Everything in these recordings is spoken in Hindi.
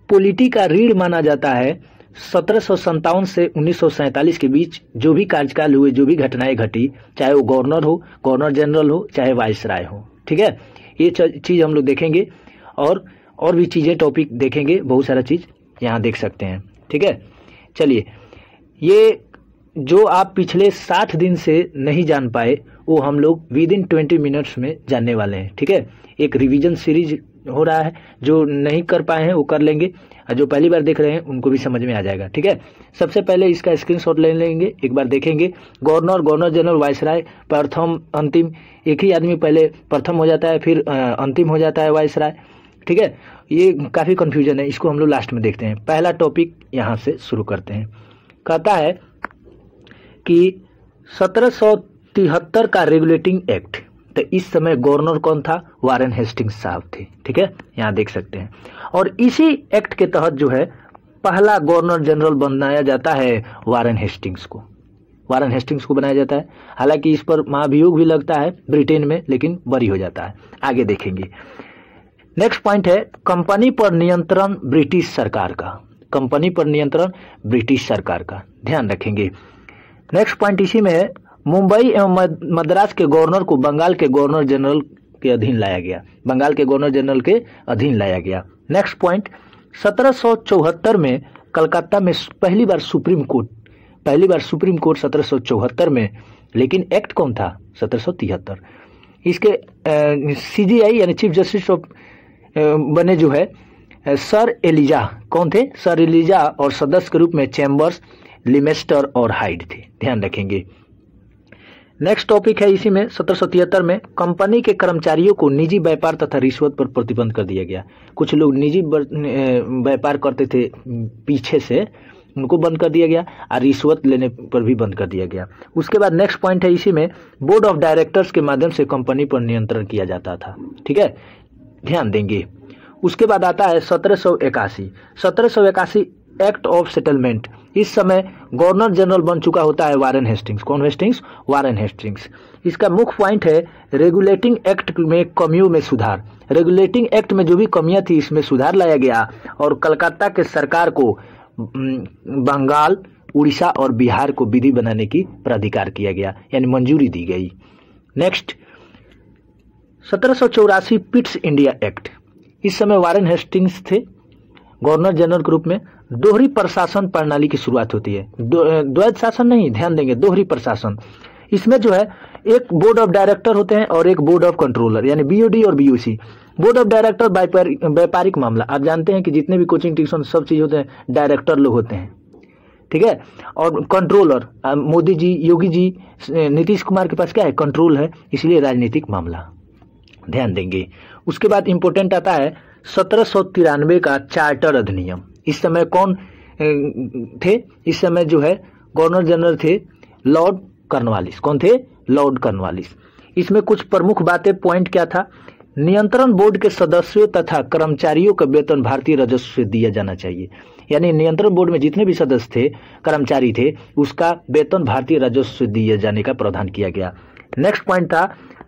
पोलिटी का रीढ़ माना जाता है। 1757 से 1947 के बीच जो भी कार्यकाल हुए, जो भी घटनाएं घटी, चाहे वो गवर्नर हो, गवर्नर जनरल हो, चाहे वाइसराय हो, ठीक है, ये चीज हम लोग देखेंगे और भी चीजें टॉपिक देखेंगे, बहुत सारा चीज यहाँ देख सकते हैं, ठीक है। चलिए, ये जो आप पिछले 60 दिन से नहीं जान पाए वो हम लोग विद इन 20 मिनट्स में जानने वाले हैं, ठीक है। एक रिवीजन सीरीज हो रहा है, जो नहीं कर पाए हैं वो कर लेंगे, और जो पहली बार देख रहे हैं उनको भी समझ में आ जाएगा, ठीक है। सबसे पहले इसका स्क्रीनशॉट ले लेंगे, एक बार देखेंगे। गवर्नर जनरल, वाइसराय, प्रथम, अंतिम, एक ही आदमी पहले प्रथम हो जाता है, फिर अंतिम हो जाता है वाइसराय, ठीक है। ये काफी कंफ्यूजन है, इसको हम लोग लास्ट में देखते हैं। पहला टॉपिक यहाँ से शुरू करते हैं। कहता है कि 1773 का रेगुलेटिंग एक्ट, तो इस समय गवर्नर कौन था? वारेन हेस्टिंग्स साहब थे, ठीक है, यहाँ देख सकते हैं। और इसी एक्ट के तहत जो है पहला गवर्नर जनरल बनाया जाता है वारेन हेस्टिंग्स को। वारेन हेस्टिंग्स को बनाया जाता है, हालांकि इस पर महाभियोग भी लगता है ब्रिटेन में, लेकिन बरी हो जाता है। आगे देखेंगे। नेक्स्ट पॉइंट है कंपनी पर नियंत्रण ब्रिटिश सरकार का। कंपनी पर नियंत्रण ब्रिटिश सरकार का, ध्यान रखेंगे। नेक्स्ट पॉइंट इसी में है, मुंबई एवं मद्रास के गवर्नर को बंगाल के गवर्नर जनरल के अधीन लाया गया। बंगाल के गवर्नर जनरल के अधीन लाया गया। नेक्स्ट पॉइंट, 1774 में कलकत्ता में पहली बार सुप्रीम कोर्ट 1774 में, लेकिन एक्ट कौन था? 1773। इसके CJI यानी चीफ जस्टिस ऑफ बने जो है सर एलिजा, कौन थे? सर एलिजा, और सदस्य के रूप में चैम्बर्स, लिमेस्टर और हाइड थे, ध्यान रखेंगे। नेक्स्ट टॉपिक है इसी में 1773 में कंपनी के कर्मचारियों को निजी व्यापार तथा रिश्वत पर प्रतिबंध कर दिया गया। कुछ लोग निजी व्यापार करते थे पीछे से, उनको बंद कर दिया गया, और रिश्वत लेने पर भी बंद कर दिया गया। उसके बाद नेक्स्ट पॉइंट है इसी में, बोर्ड ऑफ डायरेक्टर्स के माध्यम से कंपनी पर नियंत्रण किया जाता था, ठीक है, ध्यान देंगे। उसके बाद आता है 1781 एक्ट ऑफ सेटलमेंट। इस समय गवर्नर जनरल बन चुका होता है वारेन हेस्टिंग्स। कौन हेस्टिंग्स? Warren Hastings. इसका मुख्य पॉइंट है रेगुलेटिंग एक्ट में कमियों में सुधार। रेगुलेटिंग एक्ट में जो भी कमियां थी इसमें सुधार लाया गया, और कलकत्ता के सरकार को बंगाल, उड़ीसा और बिहार को विधि बनाने की प्राधिकार किया गया, यानी मंजूरी दी गई। Next 1784 Pitt's India act. इस समय वारेन हेस्टिंग्स थे गवर्नर जनरल के रूप में। दोहरी प्रशासन प्रणाली की शुरुआत होती है। द्वैध शासन नहीं, ध्यान देंगे, दोहरी प्रशासन। इसमें जो है एक बोर्ड ऑफ डायरेक्टर होते हैं और एक बोर्ड ऑफ कंट्रोलर, यानी BOD और BOC। बोर्ड ऑफ डायरेक्टर व्यापारिक मामला, आप जानते हैं कि जितने भी कोचिंग ट्यूशन सब चीज होते हैं डायरेक्टर लोग होते हैं, ठीक है। और कंट्रोलर, मोदी जी, योगी जी, नीतीश कुमार के पास क्या है? कंट्रोल है, इसलिए राजनीतिक मामला, ध्यान देंगे। उसके बाद इंपोर्टेंट आता है 1793 का चार्टर अधिनियम। इस समय कौन थे? इस समय जो है गवर्नर जनरल थे लॉर्ड कॉर्नवालिस। कौन थे? Lord Cornwallis. इसमें कुछ प्रमुख बातें, पॉइंट क्या था? नियंत्रण बोर्ड के सदस्यों तथा कर्मचारियों का वेतन भारतीय राजस्व से दिया जाना चाहिए। यानी नियंत्रण बोर्ड में जितने भी सदस्य थे, कर्मचारी थे, उसका वेतन भारतीय राजस्व से दिए जाने का प्रावधान किया गया। नेक्स्ट पॉइंट था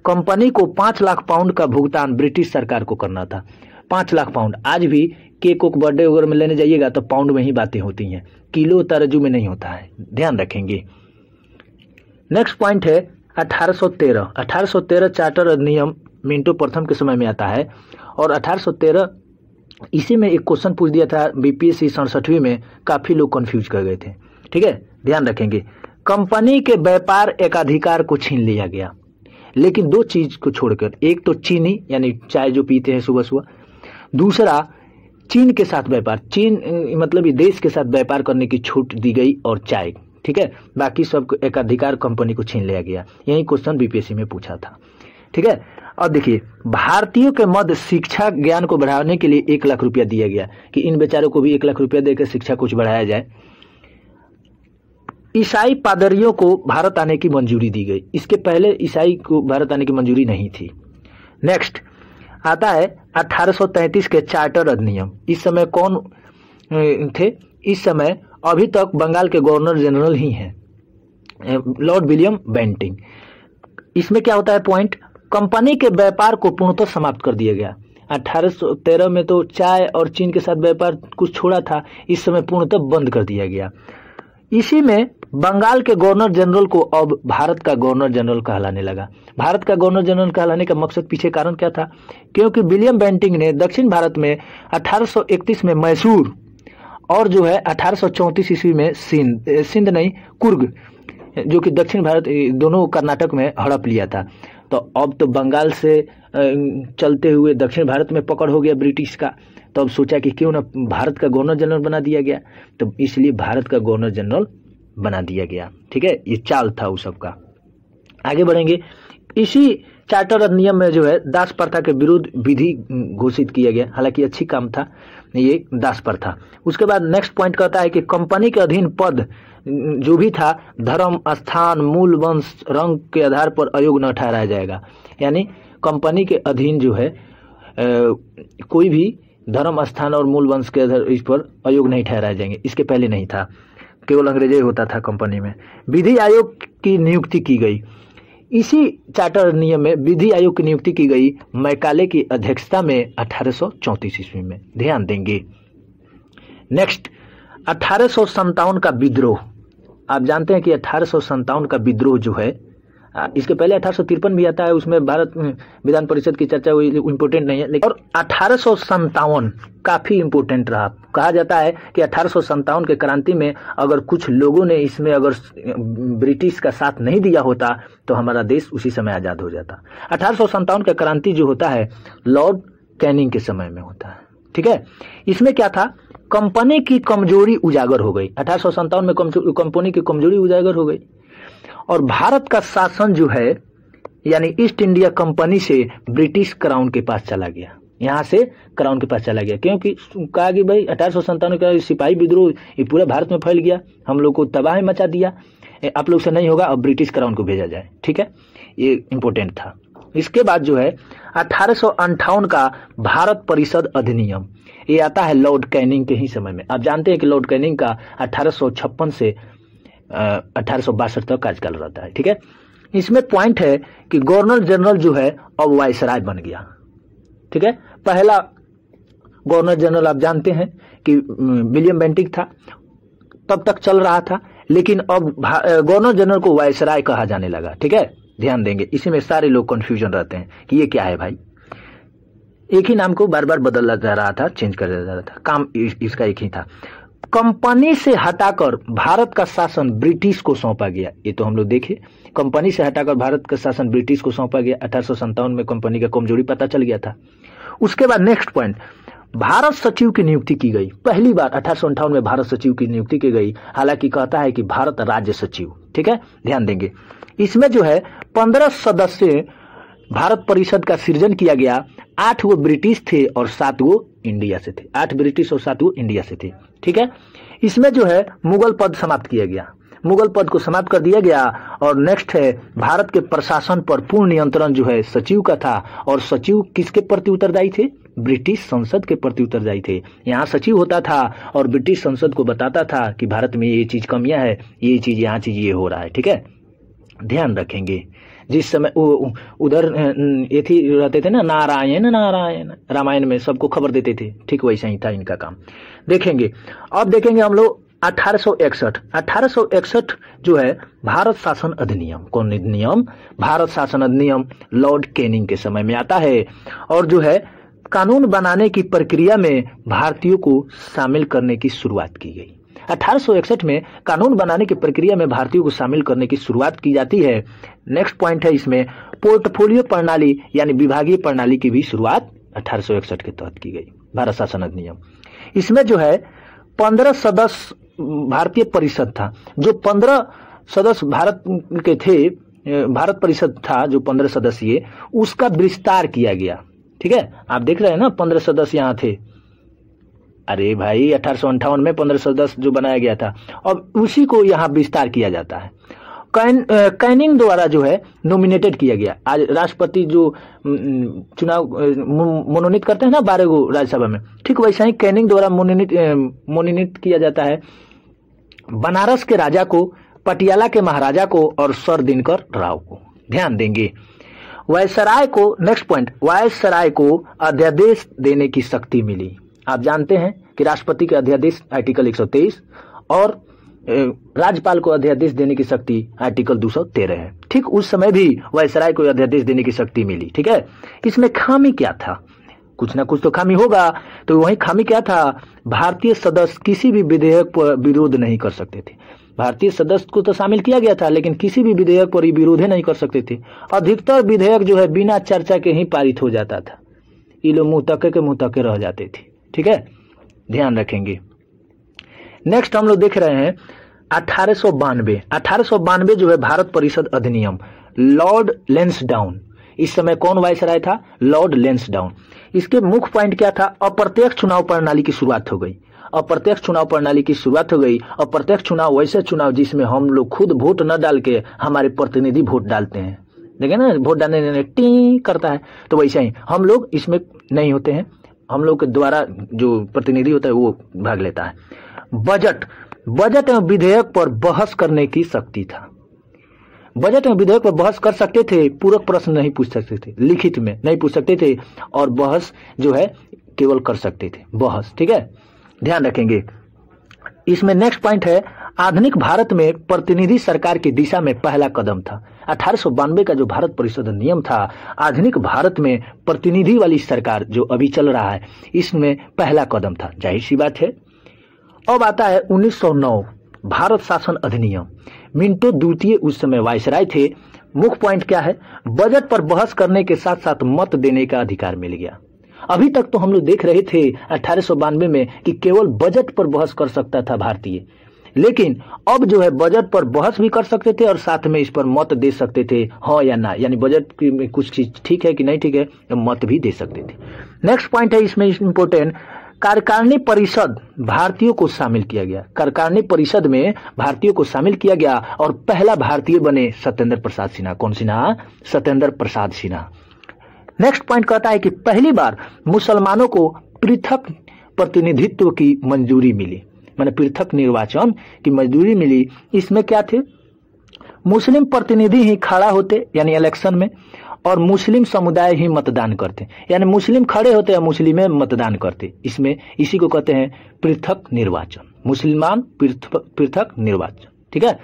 कंपनी को 5 लाख पाउंड का भुगतान ब्रिटिश सरकार को करना था। 5 लाख पाउंड। आज भी केक को बर्थडे वगैरह में लेने जाइएगा तो पाउंड में ही बातें होती हैं, किलो तराजू में नहीं होता है, ध्यान रखेंगे। नेक्स्ट पॉइंट है 1813 चार्टर अधिनियम मिंटो प्रथम के समय में आता है, और 1813 इसी में एक क्वेश्चन पूछ दिया था BPSC 67वीं में, काफी लोग कंफ्यूज कर गए थे, ठीक है, ध्यान रखेंगे। कंपनी के व्यापार एकाधिकार को छीन लिया गया, लेकिन 2 चीज को छोड़कर, एक तो चीनी यानी चाय जो पीते हैं सुबह सुबह, दूसरा चीन के साथ व्यापार, चीन मतलब देश के साथ व्यापार करने की छूट दी गई, और चाय, ठीक है, बाकी सब एकाधिकार कंपनी को छीन लिया गया। यही क्वेश्चन BPSC में पूछा था, ठीक है। अब देखिए, भारतीयों के मध्य शिक्षा ज्ञान को बढ़ाने के लिए 1 लाख रुपया दिया गया कि इन बेचारों को भी 1 लाख रुपया देकर शिक्षा कुछ बढ़ाया जाए। ईसाई पादरियों को भारत आने की मंजूरी दी गई। इसके पहले ईसाई को भारत आने की मंजूरी नहीं थी। नेक्स्ट आता है 1833 के चार्टर अधिनियम। इस समय कौन थे? इस समय अभी तक बंगाल के गवर्नर जनरल ही हैं, लॉर्ड विलियम बेंटिंग। इसमें क्या होता है पॉइंट? कंपनी के व्यापार को पूर्णतः समाप्त कर दिया गया। 1813 में तो चाय और चीन के साथ व्यापार कुछ छोड़ा था, इस समय पूर्णतः बंद कर दिया गया। इसी में बंगाल के गवर्नर जनरल को अब भारत का गवर्नर जनरल कहलाने लगा। भारत का गवर्नर जनरल कहलाने का मकसद पीछे कारण क्या था? क्योंकि विलियम बेंटिंक ने दक्षिण भारत में 1831 में मैसूर और जो है 1834 ईस्वी में सिंध नहीं कुर्ग, जो कि दक्षिण भारत दोनों कर्नाटक में हड़प लिया था। तो अब तो बंगाल से चलते हुए दक्षिण भारत में पकड़ हो गया ब्रिटिश का। तो अब सोचा कि क्यों ना भारत का गवर्नर जनरल बना दिया गया, तो इसलिए भारत का गवर्नर जनरल बना दिया गया। ठीक है, ये चाल था उस सब का। आगे बढ़ेंगे। इसी चार्टर अधिनियम में जो है दास प्रथा के विरुद्ध विधि घोषित किया गया, हालांकि अच्छी काम था ये दास प्रथा। उसके बाद नेक्स्ट पॉइंट कहता है कि कंपनी के अधीन पद जो भी था धर्म, स्थान, मूल, वंश, रंग के आधार पर अयोग्य न ठहराया जाएगा। यानी कंपनी के अधीन जो है कोई भी धर्म, स्थान और मूल वंश के आधार इस पर अयोग्य नहीं ठहराए जाएंगे। इसके पहले नहीं था, केवल अंग्रेजी होता था कंपनी में। विधि आयोग की नियुक्ति की गई। इसी चार्टर नियम में विधि आयोग की नियुक्ति की गई मैकाले की अध्यक्षता में 1834 ईस्वी में। ध्यान देंगे। नेक्स्ट 1857 का विद्रोह। आप जानते हैं कि 1857 का विद्रोह जो है, इसके पहले 1853 भी आता है, उसमें भारत विधान परिषद की चर्चा हुई, इम्पोर्टेंट नहीं है। लेकिन और 1857 काफी इम्पोर्टेंट रहा। कहा जाता है कि 1857 के क्रांति में अगर कुछ लोगों ने इसमें अगर ब्रिटिश का साथ नहीं दिया होता तो हमारा देश उसी समय आजाद हो जाता। 1857 का क्रांति जो होता है लॉर्ड कैनिंग के समय में होता है। ठीक है, इसमें क्या था? कंपनी की कमजोरी उजागर हो गई। 1857 में कंपनी की कमजोरी उजागर हो गई और भारत का शासन जो है यानी ईस्ट इंडिया कंपनी से ब्रिटिश क्राउन के पास चला गया। यहाँ से क्राउन के पास चला गया, क्योंकि कहा कि भाई 1857 का सिपाही विद्रोह ये पूरे भारत में फैल गया, हम लोग को तबाही मचा दिया, आप लोग से नहीं होगा, अब ब्रिटिश क्राउन को भेजा जाए। ठीक है, ये इंपॉर्टेंट था। इसके बाद जो है 1858 का भारत परिषद अधिनियम, ये आता है लॉर्ड कैनिंग के ही समय में। आप जानते हैं कि लॉर्ड कैनिंग का 1856 से 1862 तक कार्यकाल रहता है। ठीक है, इसमें पॉइंट है कि गवर्नर जनरल जो है अब वायसराय बन गया। ठीक है, पहला गवर्नर जनरल आप जानते हैं कि विलियम बेंटिक था, तब तक चल रहा था, लेकिन अब गवर्नर जनरल को वायसराय कहा जाने लगा। ठीक है, ध्यान देंगे। इसी में सारे लोग कंफ्यूजन रहते हैं कि ये क्या है भाई, एक ही नाम को बार बार बदला जा रहा था, चेंज कर जा रहा था, काम इसका एक ही था। कंपनी से हटाकर भारत का शासन ब्रिटिश को सौंपा गया, ये तो हम लोग देखे। कंपनी से हटाकर भारत का शासन ब्रिटिश को सौंपा गया। 1857 में कंपनी का कमजोरी पता चल गया था। उसके बाद नेक्स्ट पॉइंट, भारत सचिव की नियुक्ति की गई। पहली बार 1858 में भारत सचिव की नियुक्ति की गई, हालांकि कहता है कि भारत राज्य सचिव। ठीक है, ध्यान देंगे। इसमें जो है 15 सदस्य भारत परिषद का सृजन किया गया। 8 वो ब्रिटिश थे और 7 वो इंडिया से थे। 8 ब्रिटिश और 7 वो इंडिया से थे। ठीक है, इसमें जो है मुगल पद समाप्त किया गया, मुगल पद को समाप्त कर दिया गया। और नेक्स्ट है भारत के प्रशासन पर पूर्ण नियंत्रण जो है सचिव का था। और सचिव किसके प्रति उत्तरदायी थे? ब्रिटिश संसद के प्रति उत्तरदायी थे। यहाँ सचिव होता था और ब्रिटिश संसद को बताता था कि भारत में ये चीज कमियां है, ये चीज, यहाँ चीज ये हो रहा है। ठीक है, ध्यान रखेंगे। जिस समय उधर ये थी रहते थे ना, नारायण नारायण, रामायण में सबको खबर देते थे, ठीक वैसा ही था इनका काम। देखेंगे, अब देखेंगे हम लोग 1861 जो है भारत शासन अधिनियम। कौन अधिनियम? भारत शासन अधिनियम लॉर्ड कैनिंग के समय में आता है। और जो है कानून बनाने की प्रक्रिया में भारतीयों को शामिल करने की शुरुआत की गई। 1861 में कानून बनाने की प्रक्रिया में भारतीयों को शामिल करने की शुरुआत की जाती है। नेक्स्ट पॉइंट है इसमें पोर्टफोलियो प्रणाली यानी विभागीय प्रणाली की भी शुरुआत 1861 के तहत की गई। भारत शासन अधिनियम, इसमें जो है 15 सदस्य भारतीय परिषद था। जो 15 सदस्य भारत के थे, भारत परिषद था जो 15 सदस्यीय, उसका विस्तार किया गया। ठीक है, आप देख रहे हैं ना 15 सदस्य यहाँ थे। अरे भाई 1858 में 15 सदस्य जो बनाया गया था, अब उसी को यहाँ विस्तार किया जाता है। कैनिंग द्वारा जो है नॉमिनेटेड किया गया। आज राष्ट्रपति जो चुनाव मनोनीत करते हैं ना 12 गो राज्यसभा में, ठीक वैसा ही कैनिंग द्वारा मनोनीत किया जाता है बनारस के राजा को, पटियाला के महाराजा को और सर दिनकर राव को। ध्यान देंगे। वायसराय को, नेक्स्ट पॉइंट, वायसराय को अध्यादेश देने की शक्ति मिली। आप जानते हैं कि राष्ट्रपति के अध्यादेश आर्टिकल 123 और राज्यपाल को अध्यादेश देने की शक्ति आर्टिकल 213 है। ठीक उस समय भी वायसराय को अध्यादेश देने की शक्ति मिली। ठीक है, इसमें खामी क्या था? कुछ ना कुछ तो खामी होगा। तो वही खामी क्या था? भारतीय सदस्य किसी भी विधेयक पर विरोध नहीं कर सकते थे। भारतीय सदस्य को तो शामिल किया गया था, लेकिन किसी भी विधेयक पर विरोध नहीं कर सकते थे। अधिकतर विधेयक जो है बिना चर्चा के ही पारित हो जाता था। ये लोग मुंह तके रह जाते थे। ठीक है, ध्यान रखेंगे। नेक्स्ट हम लोग देख रहे हैं 1892 जो है भारत परिषद अधिनियम, लॉर्ड लेंसडाउन। इस समय कौन वायसराय था? Lord Lansdowne. इसके मुख्य पॉइंट क्या था? अप्रत्यक्ष चुनाव प्रणाली की शुरुआत हो गई। अप्रत्यक्ष चुनाव प्रणाली की शुरुआत हो गई। अप्रत्यक्ष चुनाव वैसे चुनाव जिसमें हम लोग खुद वोट न डाल के हमारे प्रतिनिधि वोट डालते हैं। देखें ना, वोट डालने में टी करता है, तो वैसे ही हम लोग इसमें नहीं होते हैं। हम लोग के द्वारा जो प्रतिनिधि होता है वो भाग लेता है। बजट एवं विधेयक पर बहस करने की शक्ति था। बजट एवं विधेयक पर बहस कर सकते थे, पूरक प्रश्न नहीं पूछ सकते थे, लिखित में नहीं पूछ सकते थे, और बहस जो है केवल कर सकते थे, बहस। ठीक है, ध्यान रखेंगे। इसमें नेक्स्ट पॉइंट है, आधुनिक भारत में प्रतिनिधि सरकार की दिशा में पहला कदम था। 1892 का जो भारत परिषद नियम था, आधुनिक भारत में प्रतिनिधि वाली सरकार जो अभी चल रहा है, इसमें पहला कदम था। जाहिर सी बात है। अब आता है 1909 भारत शासन अधिनियम। मिंटो द्वितीय उस समय वायसराय थे। मुख्य पॉइंट क्या है? बजट पर बहस करने के साथ साथ मत देने का अधिकार मिल गया। अभी तक तो हम लोग देख रहे थे 1892 में कि केवल बजट पर बहस कर सकता था भारतीय, लेकिन अब जो है बजट पर बहस भी कर सकते थे और साथ में इस पर मत दे सकते थे, हाँ या ना, यानी बजट में कुछ चीज ठीक है कि नहीं ठीक है, मत भी दे सकते थे। नेक्स्ट पॉइंट है इसमें इम्पोर्टेंट, कार्यकारिणी परिषद भारतीयों को शामिल किया गया। कार्यकारिणी परिषद में भारतीयों को शामिल किया गया और पहला भारतीय बने सत्येंद्र प्रसाद सिन्हा। कौन सिन्हा? सत्येंद्र प्रसाद सिन्हा। नेक्स्ट पॉइंट कहता है कि पहली बार मुसलमानों को पृथक प्रतिनिधित्व की मंजूरी मिली, माने पृथक निर्वाचन की मंजूरी मिली। इसमें क्या थे? मुस्लिम प्रतिनिधि ही खड़ा होते यानी इलेक्शन में, और मुस्लिम समुदाय ही मतदान करते, यानी मुस्लिम खड़े होते या मुस्लिम मतदान करते। इसमें इसी को कहते हैं पृथक निर्वाचन, मुसलमान पृथक निर्वाचन। ठीक है,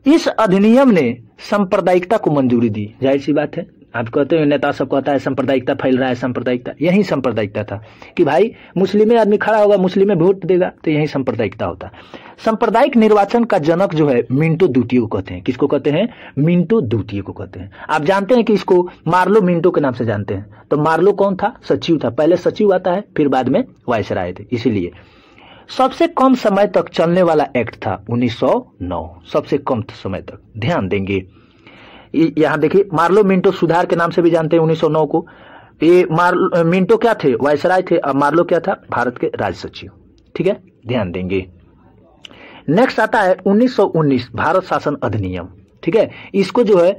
इस अधिनियम ने सांप्रदायिकता को मंजूरी दी। जाहिर सी बात है, आप कहते हैं नेता सब कहता है सांप्रदायिकता फैल रहा है, सांप्रदायिकता, यही सांप्रदायिकता था कि भाई मुस्लिम आदमी खड़ा होगा, मुस्लिम वोट देगा, तो यही सांप्रदायिकता होता है। सांप्रदायिक निर्वाचन का जनक जो है मिंटो द्वितीय को कहते हैं। किसको कहते हैं? मिंटो द्वितीय को कहते हैं। आप जानते हैं कि इसको मार्लो मिंटो के नाम से जानते हैं। तो मार्लो कौन था? सचिव था। पहले सचिव आता है, फिर बाद में वायसराय थे। इसीलिए सबसे कम समय तक चलने वाला एक्ट था 1909, सबसे कम समय तक। ध्यान देंगे, यहाँ देखिए, मार्लो मिंटो सुधार के नाम से भी जानते हैं 1909 को। ये मिंटो क्या थे? वायसराय थे। और मार्लो क्या था? भारत के राज सचिव। ठीक है, ध्यान देंगे। नेक्स्ट आता है 1919 भारत शासन अधिनियम। ठीक है, इसको जो है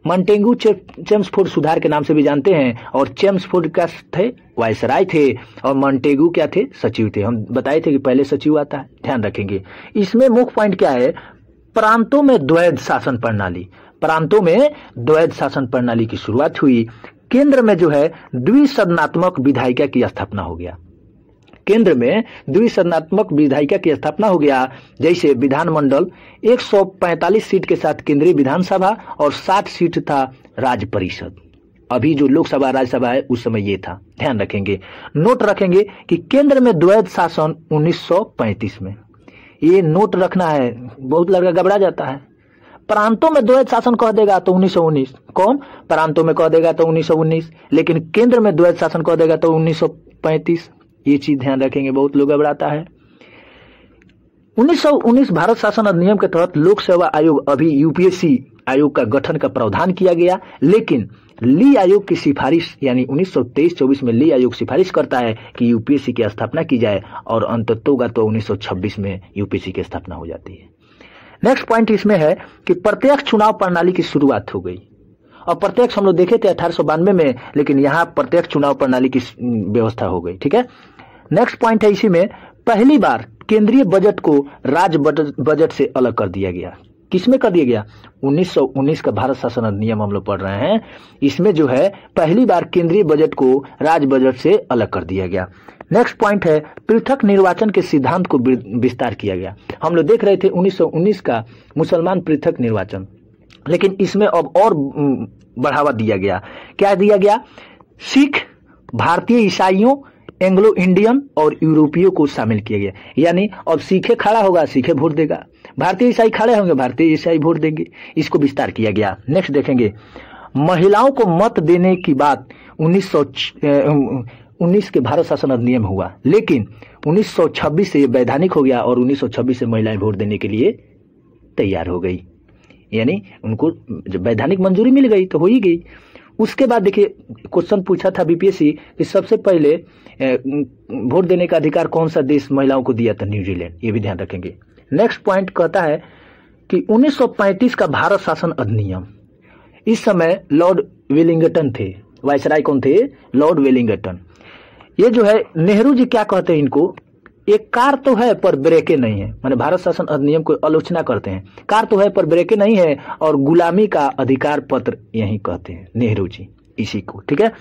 मॉन्टेगू चेम्सफोर्ड सुधार के नाम से भी जानते हैं। और चेम्सफोर्ड क्या थे? वायसराय थे। और मॉन्टेगू क्या थे? सचिव थे। हम बताए थे कि पहले सचिव आता है, ध्यान रखेंगे। इसमें मुख्य पॉइंट क्या है? प्रांतों में द्वैध शासन प्रणाली, प्रांतों में द्वैध शासन प्रणाली की शुरुआत हुई। केंद्र में जो है द्विसदनात्मक विधायिका की स्थापना हो गया। केंद्र में द्विसदनात्मक विधायिका की स्थापना हो गया। जैसे विधानमंडल 145 सीट के साथ केंद्रीय विधानसभा और 60 सीट था राज्य परिषद। अभी जो लोकसभा राज्यसभा है उस समय ये था, ध्यान रखेंगे। नोट रखेंगे कि केंद्र में द्वैध शासन 1935 में, ये नोट रखना है, बहुत लड़का घबरा जाता है। प्रांतों में द्वैध शासन कह देगा तो 1919, कौन? प्रांतों में कह देगा तो 1919, लेकिन केंद्र में द्वैध शासन कह देगा तो 1935। ये चीज ध्यान रखेंगे, बहुत लोग घबराता है। 1919 भारत शासन अधिनियम के तहत लोक सेवा आयोग, अभी यूपीएससी आयोग का गठन का प्रावधान किया गया। लेकिन ली आयोग की सिफारिश, यानी 1923-24 में ली आयोग सिफारिश करता है कि यूपीएससी की स्थापना की जाए, और अंततोगा तो 1926 में यूपीएससी की स्थापना हो जाती है। नेक्स्ट पॉइंट इसमें है कि प्रत्यक्ष चुनाव प्रणाली की शुरुआत हो गई। और प्रत्यक्ष हम लोग देखे थे 1892 में, लेकिन यहाँ प्रत्यक्ष चुनाव प्रणाली की व्यवस्था हो गई। ठीक है, नेक्स्ट पॉइंट है इसी में, पहली बार केंद्रीय बजट को राज्य बजट से अलग कर दिया गया। किसमें कर दिया गया? 1919 का भारत शासन अधिनियम हम लोग पढ़ रहे हैं। इसमें जो है पहली बार केंद्रीय बजट को राज्य बजट से अलग कर दिया गया। नेक्स्ट पॉइंट है पृथक निर्वाचन के सिद्धांत को विस्तार किया गया। हम लोग देख रहे थे 1919 का मुसलमान पृथक निर्वाचन, लेकिन इसमें अब और बढ़ावा दिया गया। क्या दिया गया? सिख, भारतीय ईसाइयों, एंग्लो इंडियन और यूरोपीय को शामिल किया गया। यानी अब सिखे खड़ा होगा, सिखे वोट देगा, भारतीय ईसाई खड़े होंगे, भारतीय ईसाई वोट देंगे। इसको विस्तार किया गया। नेक्स्ट देखेंगे महिलाओं को मत देने की बात 1919 के भारत शासन अधिनियम हुआ, लेकिन 1926 से वैधानिक हो गया और 1926 से महिलाएं वोट देने के लिए तैयार हो गई। यानी उनको जब वैधानिक मंजूरी मिल गई तो हो ही गई। उसके बाद देखिए क्वेश्चन पूछा था बीपीएससी कि सबसे पहले वोट देने का अधिकार कौन सा देश महिलाओं को दिया था? न्यूजीलैंड। ये भी ध्यान रखेंगे। नेक्स्ट पॉइंट कहता है कि 1935 का भारत शासन अधिनियम, इस समय लॉर्ड वेलिंगटन थे। वायसराय कौन थे? Lord Wellington. ये जो है नेहरू जी क्या कहते हैं इनको? एक कार तो है पर ब्रेके नहीं है। माने भारत शासन अधिनियम को आलोचना करते हैं, कार तो है पर ब्रेके नहीं है, और गुलामी का अधिकार पत्र यही कहते हैं नेहरू जी इसी को। ठीक है,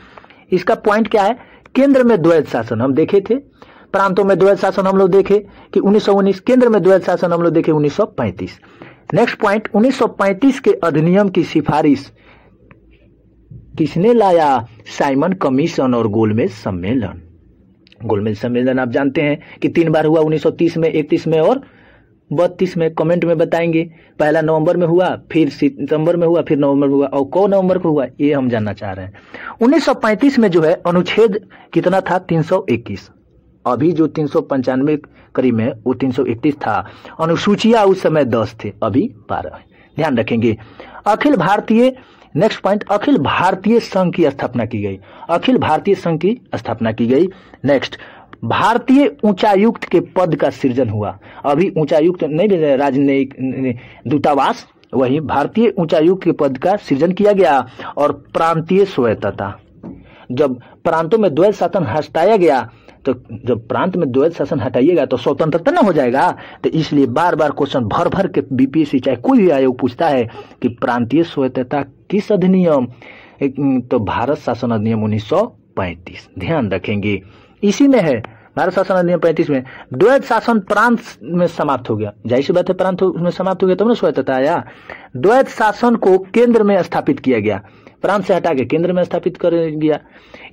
इसका पॉइंट क्या है? केंद्र में द्वैध शासन हम देखे थे, प्रांतों में द्वैध शासन हम लोग देखे कि 1919, केंद्र में द्वैध शासन हम लोग देखे 1935। नेक्स्ट पॉइंट 1935 के अधिनियम की सिफारिश किसने लाया? साइमन कमीशन और गोलमेज सम्मेलन। गोलमेज सम्मेलन आप जानते हैं कि 3 बार हुआ, 1930 में, 31 में और 32 में। कमेंट में बताएंगे। पहला नवंबर में हुआ, फिर सितंबर में हुआ, फिर नवंबर में हुआ, और कौन नवंबर को हुआ ये हम जानना चाह रहे हैं। 1935 में जो है अनुच्छेद कितना था? 321। अभी जो 395 करीब में वो 331 था। अनुसूचियां उस समय 10 थे, अभी 12। ध्यान रखेंगे। अखिल भारतीय, नेक्स्ट पॉइंट, अखिल भारतीय संघ की स्थापना की गई। अखिल भारतीय संघ की स्थापना की गई। नेक्स्ट, भारतीय उच्चायुक्त के पद का सृजन हुआ। अभी उच्चायुक्त नहीं, राजनयिक दूतावास, वही भारतीय उच्चायुक्त के पद का सृजन किया गया। और प्रांतीय स्वायत्तता, जब प्रांतों में द्वैध शासन हटाया गया, तो जब प्रांत में द्वैध शासन हटाइएगा तो स्वतंत्रता न हो जाएगा। तो इसलिए बार बार क्वेश्चन भर भर के बीपीएससी चाहे कोई भी आयोग पूछता है कि प्रांतीय स्वायत्तता किस अधिनियम? तो भारत शासन अधिनियम 1935। ध्यान रखेंगे, इसी में है भारत शासन अधिनियम 35 में। द्वैध शासन प्रांत में समाप्त हो गया। जाहिर सी बात है, प्रांत में समाप्त हो गया तब ना स्वायत्तता आया। द्वैध शासन को केंद्र में स्थापित किया गया, प्रांत से हटा के केंद्र में स्थापित कर दिया।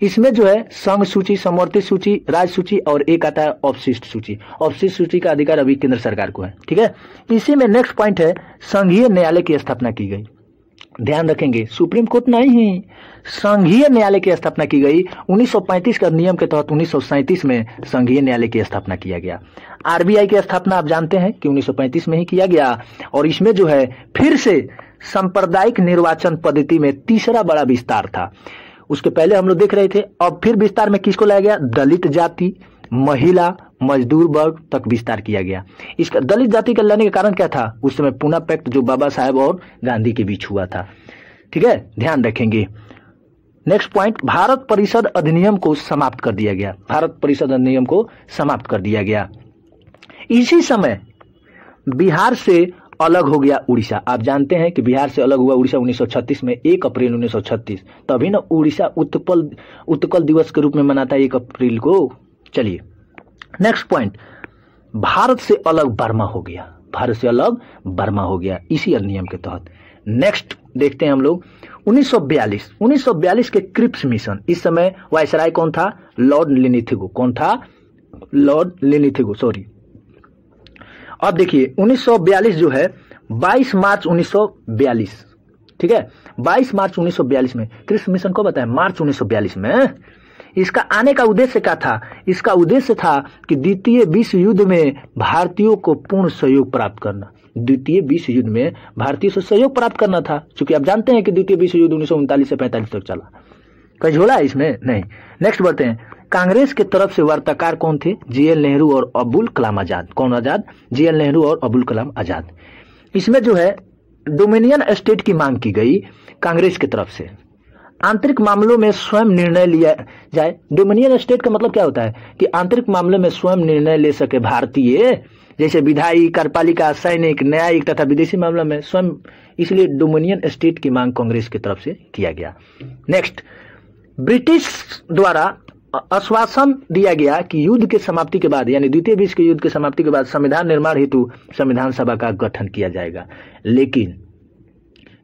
इसमें जो है संघ सूची, समवर्ती सूची, राज्य सूची और एक आता है अवशिष्ट सूची। अवशिष्ट सूची का अधिकार अभी केंद्र सरकार को है। ठीक है, इसी में नेक्स्ट पॉइंट है संघीय न्यायालय की स्थापना की गई। ध्यान रखेंगे, सुप्रीम कोर्ट नहीं, संघीय न्यायालय की स्थापना की गई। 1935 का नियम के तहत 1937 में संघीय न्यायालय की स्थापना किया गया। आरबीआई की स्थापना आप जानते हैं कि 1935 में ही किया गया। और इसमें जो है फिर से सांप्रदायिक निर्वाचन पद्धति में तीसरा बड़ा विस्तार था। उसके पहले हम लोग देख रहे थे, अब फिर विस्तार में किसको लाया गया? दलित जाति, महिला, मजदूर वर्ग तक विस्तार किया गया। इसका दलित जाति का लाने का कारण क्या था? उस समय पूना पैक्ट जो बाबा साहेब और गांधी के बीच हुआ था। ठीक है, ध्यान रखेंगे। नेक्स्ट पॉइंट, भारत परिषद अधिनियम को समाप्त कर दिया गया। भारत परिषद अधिनियम को समाप्त कर दिया गया। इसी समय बिहार से अलग हो गया उड़ीसा। आप जानते हैं कि बिहार से अलग हुआ उड़ीसा 1936 में, 1 अप्रैल 1936। तभी ना उड़ीसा उत्कल दिवस के रूप में मनाता है 1 अप्रैल को। चलिए नेक्स्ट पॉइंट, भारत से अलग बर्मा हो गया। भारत से अलग बर्मा हो गया इसी अधिनियम के तहत। नेक्स्ट देखते हैं हम लोग 1942 के क्रिप्स मिशन। इस समय वायसराय कौन था? Lord Linlithgow. कौन था? Lord Linlithgow, sorry. अब देखिए 1942 जो है 22 मार्च 1942, ठीक है, 22 मार्च 1942 में क्रिप्स मिशन को बताया, मार्च 1942 में। इसका आने का उद्देश्य क्या था? इसका उद्देश्य था कि द्वितीय विश्व युद्ध में भारतीयों को पूर्ण सहयोग प्राप्त करना। द्वितीय विश्व युद्ध में भारतीयों से सहयोग प्राप्त करना था, क्योंकि आप जानते हैं कि द्वितीय विश्व युद्ध 1939 से 45 तक चला। कहीं झोला है इसमें? नहीं। नेक्स्ट बढ़ते हैं। कांग्रेस के तरफ से वार्ताकार कौन थे? जीएल नेहरू और अबुल कलाम आजाद। कौन आजाद? जीएल नेहरू और अबुल कलाम आजाद। इसमें जो है डोमिनियन स्टेट की मांग की गई कांग्रेस की तरफ से। आंतरिक मामलों में स्वयं निर्णय लिया जाए। डोमिनियन स्टेट का मतलब क्या होता है? कि आंतरिक मामलों में स्वयं निर्णय ले सके भारतीय जैसे विधायी, कार्यपालिका, सैनिक, न्यायिक तथा विदेशी मामला में स्वयं, इसलिए डोमिनियन स्टेट की मांग कांग्रेस की तरफ से किया गया। नेक्स्ट, ब्रिटिश द्वारा आश्वासन दिया गया कि युद्ध के समाप्ति के बाद, यानी द्वितीय विश्व युद्ध के समाप्ति के बाद संविधान निर्माण हेतु संविधान सभा का गठन किया जाएगा। लेकिन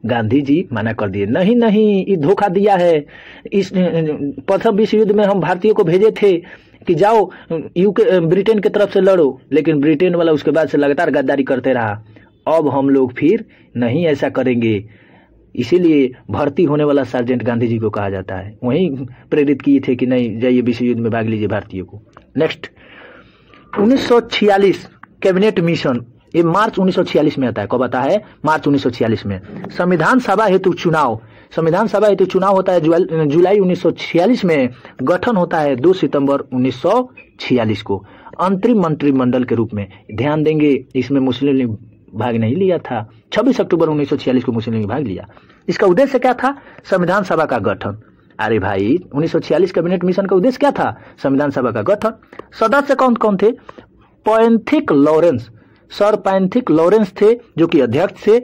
गांधी जी मना कर दिए, नहीं नहीं, ये धोखा दिया है। इस प्रथम विश्व युद्ध में हम भारतीयों को भेजे थे कि जाओ यूके ब्रिटेन की तरफ से लड़ो, लेकिन ब्रिटेन वाला उसके बाद से लगातार गद्दारी करते रहा। अब हम लोग फिर नहीं ऐसा करेंगे, इसीलिए भर्ती होने वाला सार्जेंट गांधी जी को कहा जाता है, वहीं प्रेरित किए थे कि नहीं, जाइए विश्व युद्ध में भाग लीजिए भारतीयों को। नेक्स्ट, 1946 कैबिनेट मिशन, ये मार्च 1946 में आता है। कब आता है? मार्च 1946 में। संविधान सभा हेतु चुनाव, संविधान सभा हेतु चुनाव होता है जुलाई 1946 में। गठन होता है 2 सितंबर 1946 को अंतरिम मंत्रिमंडल के रूप में। ध्यान देंगे, इसमें मुस्लिम लीग भाग नहीं लिया था। 26 अक्टूबर 1946 को मुस्लिम लीग भाग लिया। इसका उद्देश्य क्या था? संविधान सभा का गठन। अरे भाई, 1946 कैबिनेट मिशन का उद्देश्य क्या था? संविधान सभा का गठन। सदस्य कौन कौन थे? Pethick Lawrence, sir Pethick Lawrence थे जो कि अध्यक्ष थे।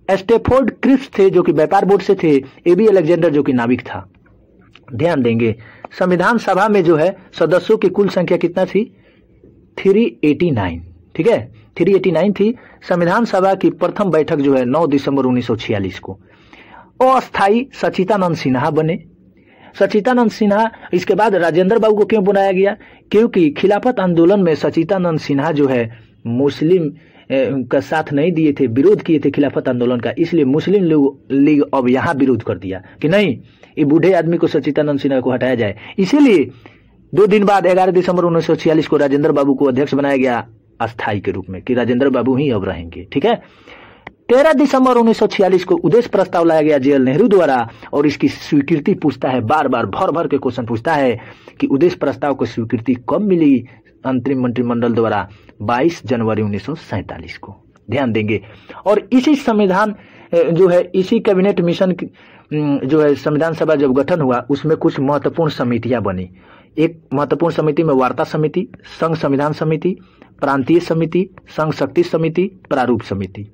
स्टेफोर्ड क्रिप्स थे जो कि व्यापार बोर्ड से थे। एबी अलेक्जेंडर जो कि नाविक था। ध्यान देंगे, संविधान सभा में जो है सदस्यों की कुल संख्या कितना थी? 389। ठीक है, 389 थी। संविधान सभा की प्रथम बैठक जो है 9 दिसंबर 1946 को। अस्थायी सचिदानंद सिन्हा बने। सचिदानंद सिन्हा, इसके बाद राजेंद्र बाबू को क्यों बनाया गया? क्योंकि खिलाफत आंदोलन में सचिदानंद सिन्हा जो है मुस्लिम का साथ नहीं दिए थे, विरोध किए थे खिलाफत आंदोलन का, इसलिए मुस्लिम लीग अब यहाँ विरोध कर दिया कि नहीं, ये बूढ़े आदमी को, सचिदानंद सिन्हा को हटाया जाए। इसीलिए 2 दिन बाद 11 दिसंबर 1946 को राजेंद्र बाबू को अध्यक्ष बनाया गया अस्थाई के रूप में, कि राजेंद्र बाबू ही अब रहेंगे। ठीक है, 13 दिसंबर 1946 को उद्देश्य प्रस्ताव लाया गया जेएल नेहरू द्वारा, और इसकी स्वीकृति पूछता है, बार बार भर भर के क्वेश्चन पूछता है कि उद्देश्य प्रस्ताव को स्वीकृति कब मिली अंतरिम मंत्रिमंडल द्वारा? 22 जनवरी 1947 को। ध्यान देंगे, और इसी संविधान जो है, इसी कैबिनेट मिशन जो है संविधान सभा जब गठन हुआ, उसमें कुछ महत्वपूर्ण समितियां बनी। एक महत्वपूर्ण समिति में वार्ता समिति, संघ संविधान समिति, प्रांतीय समिति, संघ शक्ति समिति, प्रारूप समिति।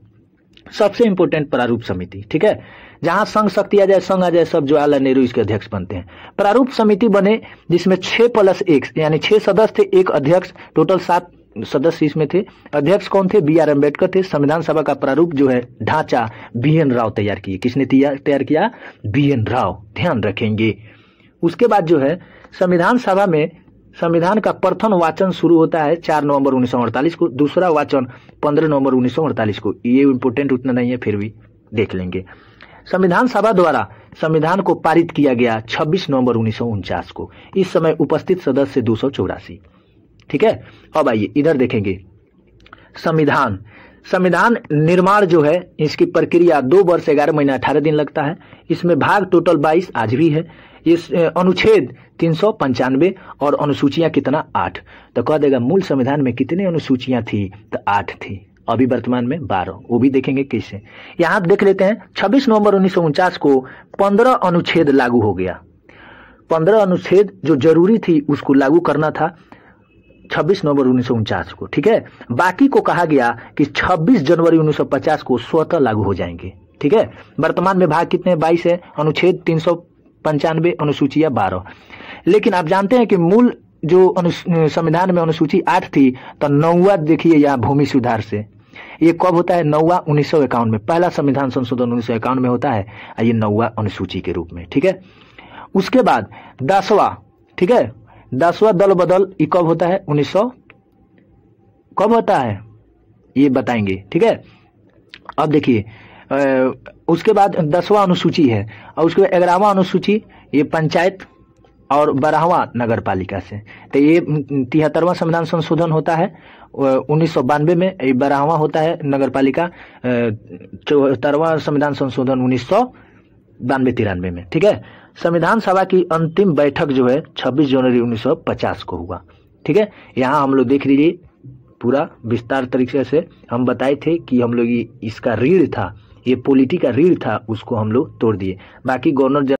सबसे इंपोर्टेंट प्रारूप समिति। ठीक है, जहां संघ शक्ति आ जाए, संघ आ जाए, सब जवाहरलाल नेहरू इसके अध्यक्ष बनते हैं। प्रारूप समिति बने जिसमें 6+1 यानी 6 सदस्य थे, एक अध्यक्ष, टोटल 7 सदस्य इसमें थे। अध्यक्ष कौन थे? बी आर अम्बेडकर थे। संविधान सभा का प्रारूप जो है, ढांचा BN राव तैयार किए। किसने तैयार किया? BN राव। ध्यान रखेंगे। उसके बाद जो है संविधान सभा में संविधान का प्रथम वाचन शुरू होता है 4 नवंबर 1948 को, दूसरा वाचन 15 नवंबर 1948 को। ये इंपोर्टेंट उतना नहीं है, फिर भी देख लेंगे। संविधान सभा द्वारा संविधान को पारित किया गया 26 नवंबर 1949 को। इस समय उपस्थित सदस्य 284। ठीक है, अब आइए इधर देखेंगे। संविधान निर्माण जो है, इसकी प्रक्रिया 2 वर्ष 11 महीना 18 दिन लगता है। इसमें भाग टोटल 22 आज भी है। इस अनुच्छेद 395 और अनुसूचियां कितना? 8। तो कह देगा मूल संविधान में कितने अनुसूचियां थी? तो 8 थी। अभी वर्तमान में 12, वो भी देखेंगे कैसे। यहां देख लेते हैं, 26 नवंबर 1949 को 15 अनुच्छेद लागू हो गया। 15 अनुच्छेद जो जरूरी थी उसको लागू करना था 26 नवंबर 1949 को। ठीक है, बाकी को कहा गया कि 26 जनवरी 1950 को स्वतः लागू हो जाएंगे। ठीक है, वर्तमान में भाग कितने? 22 है। अनुच्छेद 395, अनुसूचियां 12। लेकिन आप जानते हैं कि मूल जो संविधान में अनुसूची 8 थी, तो 9वां देखिए यहाँ भूमि सुधार से। ये कब होता है? 9वां 1951 में। पहला संविधान संशोधन 1951 में होता है, ये 9वां अनुसूची के रूप में। ठीक है, उसके बाद 10वां, ठीक है, 10वां दल बदल, ये कब होता है? 1900 कब होता है ये बताएंगे। ठीक है, अब देखिए, उसके बाद 10वां अनुसूची है, और उसके बाद 11वां अनुसूची, ये पंचायत और 12वां नगर पालिका से। तो ये 73वां संविधान संशोधन होता है 1992 में। ये 12वां होता है नगर पालिका, 74वां संविधान संशोधन 1992-93 में। ठीक है, संविधान सभा की अंतिम बैठक जो है 26 जनवरी 1950 को हुआ। ठीक है, यहाँ हम लोग देख लीजिए पूरा विस्तार तरीके से हम बताए थे कि हम लोग इसका रीढ़ था, ये पॉलिटी का रीढ़ था, उसको हम लोग तोड़ दिए। बाकी गवर्नर